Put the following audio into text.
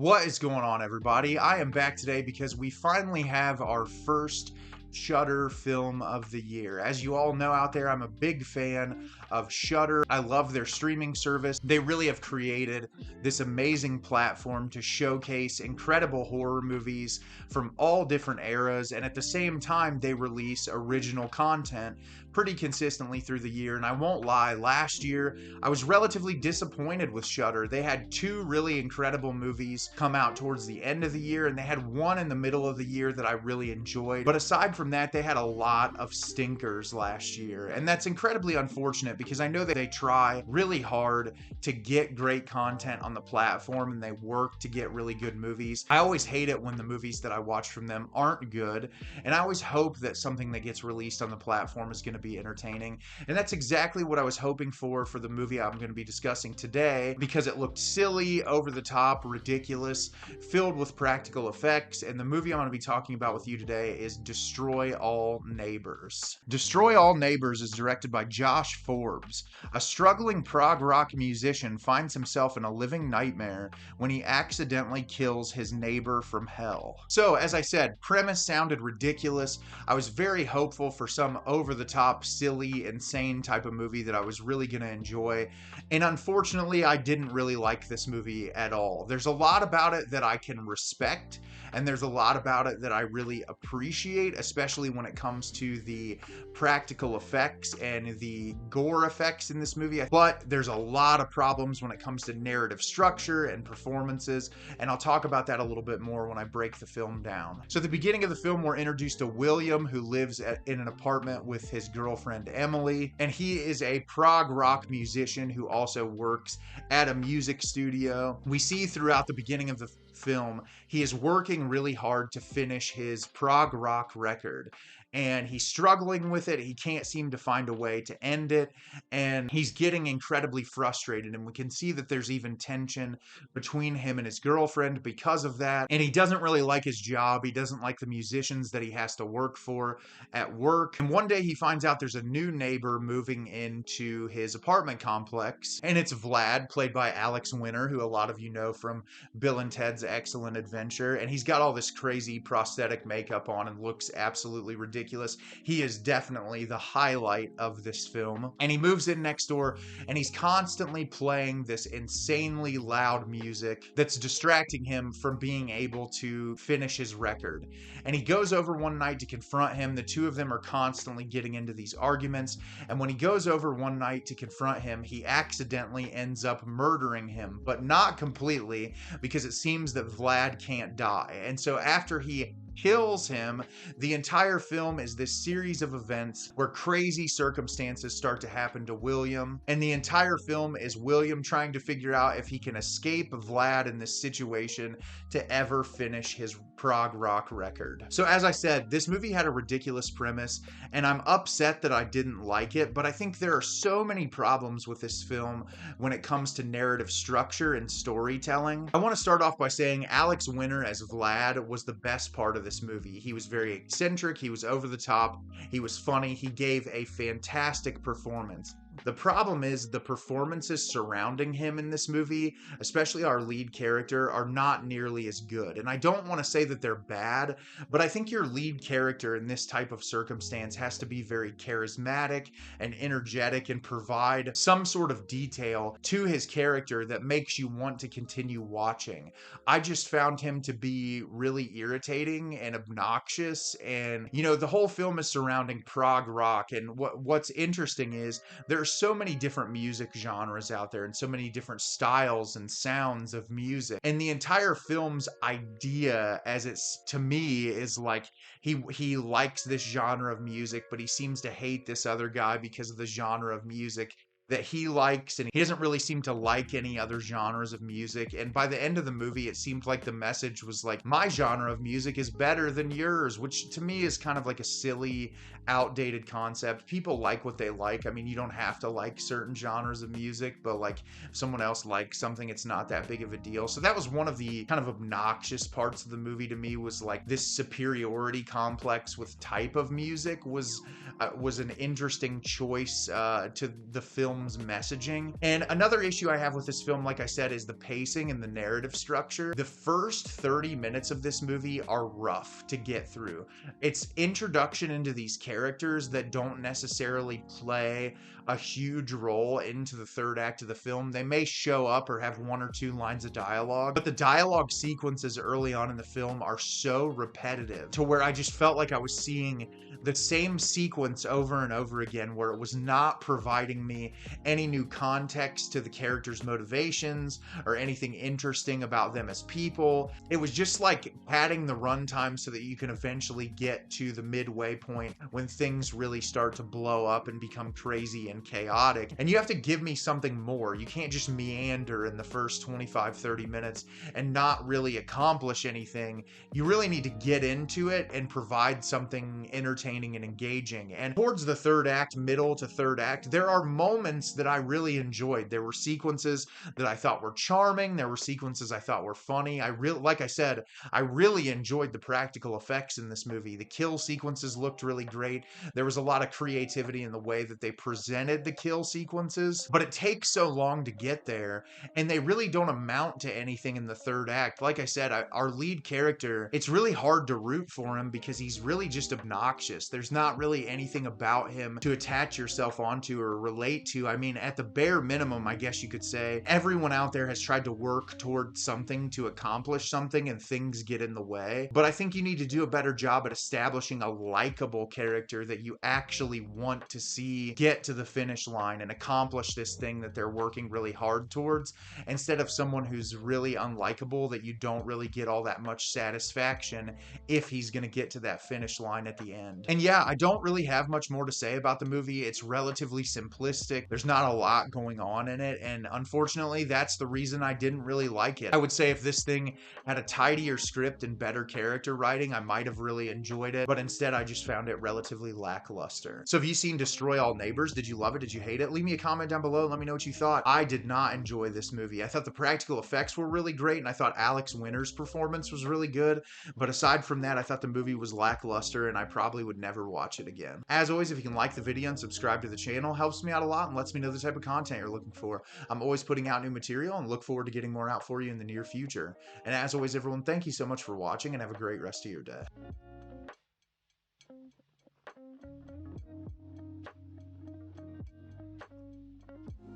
What is going on, everybody? I am back today because we finally have our first Shudder film of the year. As you all know out there, I'm a big fan of Shudder. I love their streaming service. They really have created this amazing platform to showcase incredible horror movies from all different eras, and at the same time, they release original content pretty consistently through the year. And I won't lie, last year I was relatively disappointed with Shudder. They had two really incredible movies come out towards the end of the year, and they had one in the middle of the year that I really enjoyed. But aside from that, they had a lot of stinkers last year, and that's incredibly unfortunate because I know that they try really hard to get great content on the platform and they work to get really good movies. I always hate it when the movies that I watch from them aren't good, and I always hope that something that gets released on the platform is going to be entertaining, and that's exactly what I was hoping for the movie I'm going to be discussing today, because it looked silly, over the top, ridiculous, filled with practical effects. And the movie I'm going to be talking about with you today is Destroy All Neighbors. Destroy All Neighbors is directed by Josh Forbes. A struggling prog rock musician finds himself in a living nightmare when he accidentally kills his neighbor from hell. So, as I said, premise sounded ridiculous. I was very hopeful for some over-the-top, silly, insane type of movie that I was really going to enjoy. And unfortunately, I didn't really like this movie at all. There's a lot about it that I can respect, and there's a lot about it that I really appreciate, especially when it comes to the practical effects and the gore effects in this movie. But there's a lot of problems when it comes to narrative structure and performances, and I'll talk about that a little bit more when I break the film down. So at the beginning of the film, we're introduced to William, who lives in an apartment with his girlfriend Emily, and he is a prog rock musician who also works at a music studio. We see throughout the beginning of the film he is working really hard to finish his prog rock record, and he's struggling with it. He can't seem to find a way to end it, and he's getting incredibly frustrated, and we can see that there's even tension between him and his girlfriend because of that. And he doesn't really like his job. He doesn't like the musicians that he has to work for at work. And one day he finds out there's a new neighbor moving into his apartment complex, and it's Vlad, played by Alex Winter, who a lot of you know from Bill and Ted's Excellent Adventure, and he's got all this crazy prosthetic makeup on and looks absolutely ridiculous. He is definitely the highlight of this film. And he moves in next door, and he's constantly playing this insanely loud music that's distracting him from being able to finish his record. And he goes over one night to confront him. The two of them are constantly getting into these arguments, and when he goes over one night to confront him, he accidentally ends up murdering him, but not completely, because it seems that Vlad can't die. And so after he kills him, the entire film is this series of events where crazy circumstances start to happen to William, and the entire film is William trying to figure out if he can escape Vlad in this situation to ever finish his prog rock record. So as I said, this movie had a ridiculous premise, and I'm upset that I didn't like it, but I think there are so many problems with this film when it comes to narrative structure and storytelling. I want to start off by saying Alex Winter as Vlad was the best part of this movie. He was very eccentric, he was over the top, he was funny, he gave a fantastic performance. The problem is the performances surrounding him in this movie, especially our lead character, are not nearly as good. And I don't want to say that they're bad, but I think your lead character in this type of circumstance has to be very charismatic and energetic and provide some sort of detail to his character that makes you want to continue watching. I just found him to be really irritating and obnoxious, and the whole film is surrounding prog rock, and what's interesting is there's so many different music genres out there and so many different styles and sounds of music, and the entire film's idea, as it's to me, is like he likes this genre of music, but he seems to hate this other guy because of the genre of music that he likes, and he doesn't really seem to like any other genres of music. And by the end of the movie, it seemed like the message was like, my genre of music is better than yours, which to me is kind of like a silly, outdated concept. People like what they like. I mean, you don't have to like certain genres of music, but like if someone else likes something, it's not that big of a deal. So that was one of the kind of obnoxious parts of the movie to me, was like this superiority complex with type of music was was an interesting choice to the film's messaging. And another issue I have with this film, like I said, is the pacing and the narrative structure. The first 30 minutes of this movie are rough to get through. It's introduction into these characters that don't necessarily play a huge role into the third act of the film. They may show up or have one or two lines of dialogue, but the dialogue sequences early on in the film are so repetitive to where I just felt like I was seeing the same sequence over and over again, where it was not providing me any new context to the characters' motivations or anything interesting about them as people. It was just like padding the runtime so that you can eventually get to the midway point when things really start to blow up and become crazy and chaotic. And you have to give me something more. You can't just meander in the first 25-30 minutes and not really accomplish anything. You really need to get into it and provide something entertaining and engaging. And towards the third act, middle to third act, there are moments that I really enjoyed. There were sequences that I thought were charming. There were sequences I thought were funny. Like I said, I really enjoyed the practical effects in this movie. The kill sequences looked really great. There was a lot of creativity in the way that they presented the kill sequences, but it takes so long to get there, and they really don't amount to anything in the third act. Like I said, our lead character, it's really hard to root for him because he's really just obnoxious. There's not really anything about him to attach yourself onto or relate to. I mean, at the bare minimum, I guess you could say, everyone out there has tried to work towards something to accomplish something, and things get in the way. But I think you need to do a better job at establishing a likable character that you actually want to see get to the finish line and accomplish this thing that they're working really hard towards, instead of someone who's really unlikable that you don't really get all that much satisfaction if he's going to get to that finish line at the end. And yeah, I don't really have much more to say about the movie. It's relatively simplistic. There's not a lot going on in it, and unfortunately, that's the reason I didn't really like it. I would say if this thing had a tidier script and better character writing, I might have really enjoyed it, but instead I just found it relatively lackluster. So have you seen Destroy All Neighbors? Did you love it? Did you hate it? Leave me a comment down below and let me know what you thought. I did not enjoy this movie. I thought the practical effects were really great, and I thought Alex Winter's performance was really good, but aside from that, I thought the movie was lackluster, and I probably would never watch it again. As always, if you can like the video and subscribe to the channel, helps me out a lot and lets me know the type of content you're looking for. I'm always putting out new material and look forward to getting more out for you in the near future. And as always, everyone, thank you so much for watching, and have a great rest of your day.